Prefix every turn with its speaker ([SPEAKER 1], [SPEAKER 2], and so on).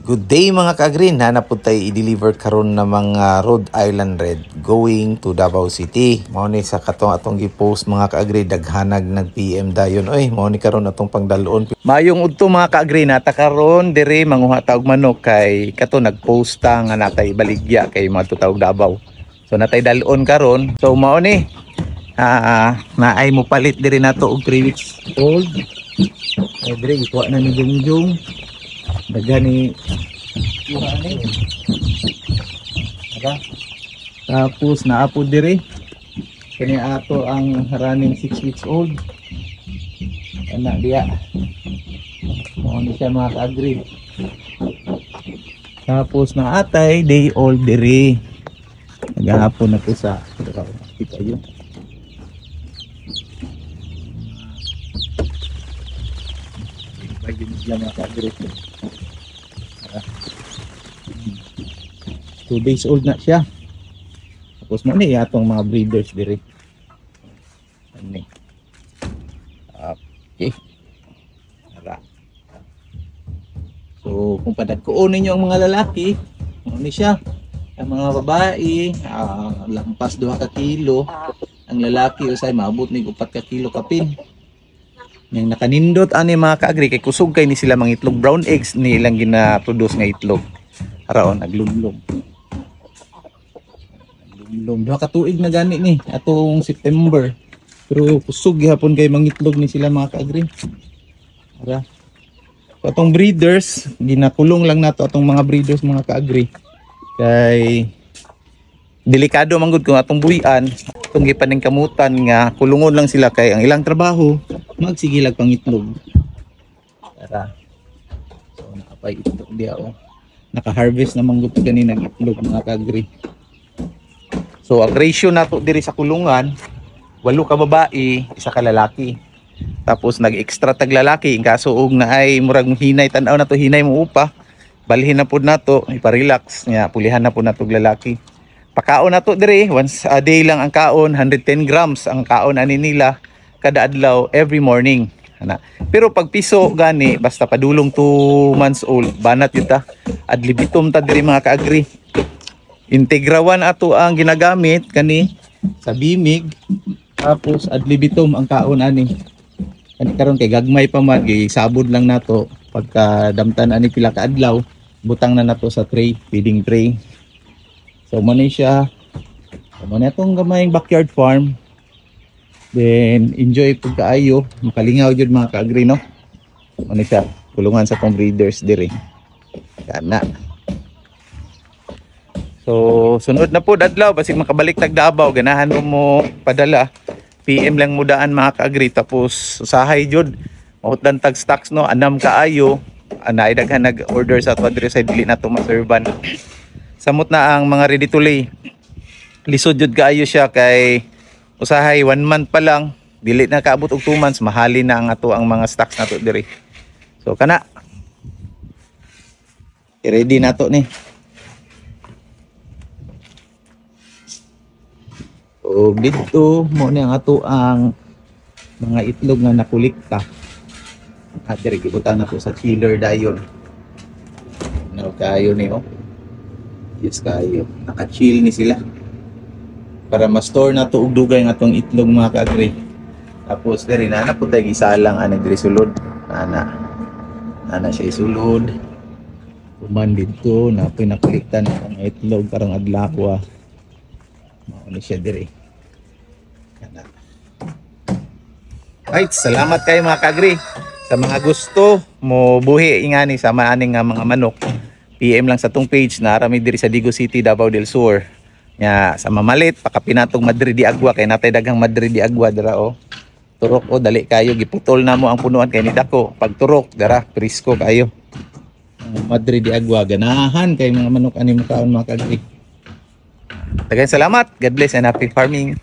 [SPEAKER 1] Good day mga ka-green, hanap po tayo i-deliver karon na mga Rhode Island Red going to Davao City. Mao ni sa katong atong gi-post mga ka-green, daghanag nag-PM dayon. Oy, mao ni karon atong pangdalon. Mayong udto mga ka-green, nata karon dire manguha ta og manok kay kato nag-posta nga natay baligya kay mga tutaog Davao. So natay dalon karon. So mao ni naay mo palit dire nato og 3 weeks old. Ay dire ikuha na ni Jungjung. Dagani tapos naapo diri kani ato ang running 6 weeks old anak dia mo ni siya mga ka-agree. Tapos naatay day old diri nagahapon na po sa kita yun. Bagi niya mga ka-agree. 2 days old na siya. Tapos mo ni atong mga breeders diri. Ani. Okay. Ara. So kung padagkuonin niyo ang mga lalaki, mo ni siya. Ang mga babae, lampas 2 ka kilo. Ang lalaki usay maabot ni 4 ka kilo kapin. Yang nakanindot ani mga ka-agree kay kusog kay ni sila mga itlog, brown eggs ni ilang gina-produce nga itlog. Araon naglumlom. Naglumlom 2 ka tuig na gani ni atong September. Pero kusog gihapon kay mangitlog ni sila mga ka-agree. Ara. So, atong breeders, ginakulong lang nato atong mga breeders mga ka-agree. Kay delikado man gud kung atong buhian, atong gipaning kamutan nga kulungon lang sila kay ang ilang trabaho magsigilag pangitlog. Tara. So nakapay itlog dia oh. Naka-harvest naman gud kanina ng itlog mga ka-agree. So ang ratio nato diri sa kulungan 8 ka babae, 1 ka lalaki. Tapos nag-extra tag lalaki in kaso og naay murag hinay tan-aw nato hinay mo upa. Balhin na pud nato ipa-relax nya pulihan na pud nato lalaki. Pakaon nato diri once a day lang ang kaon, 110 grams ang kaon ani nila kada adlaw every morning. Ana. Pero pag piso gani basta padulong 2 months old banat yun ta. Adlibitom ta diri mga ka-agree. Integrawan ato ang ginagamit kani sa bimig tapos adlibitom ang kaon ani. Kani karon kay gagmay pa man sabod lang nato pagka damtan ani pila ka adlaw butang na nato sa tray, feeding tray. So mo ni siya. Mo na itong gamayng backyard farm. Then enjoy pud kaayo, makalingaw jud mga ka-agree no. Mo ni siya kulungan sa tong breeders diri. Kana. So sunod na pud adlaw basig makabalik tag Davao ganahan mo padala. PM lang mo daan mga ka-agree tapos usahay jud. Mautdan tag stocks no, anam kaayo. Anay daghan nag-order sa ato diri sa dili na to maservan. Samot na ang mga ready to lay. Lisod jud kaayo siya kay usahay 1 month pa lang, dili na kaabot og 2 months, mahalin na ang ato ang mga stocks nato diri. So kana. I-ready nato ni. O dito mo ni ang ato ang mga itlog nga nakulikta. At diri gibutan na po sa chiller dayon. No kayo ni oh. Yes kayo. Naka-chill ni sila. Para ma-store na to og dugay nga tong itlog mga ka-agree. Tapos diri na po tay gisalang ani diri sulod. Ana siya isulod. Uman dito na pinakuliktan ang itlog karong adlaw. Mao ni siya diri. Kana. Right, salamat kay mga ka-agree. Sa mga gusto mo buhi ingani sa maaning nga mga manok. PM lang sa tong page na arami diri sa Digo City, Davao del Sur. Nya sa mamalit pakapinatong Madrid di Agua kay natay daghang Madrid di Agua dira oh. Turok oh dali kayo giputol na mo ang punuan kay ni dako. Pag turok dira presko kayo. Madrid di Agua ganahan kay mga manok ani mo kaon mga ka-agree. Daghang salamat. God bless and happy farming.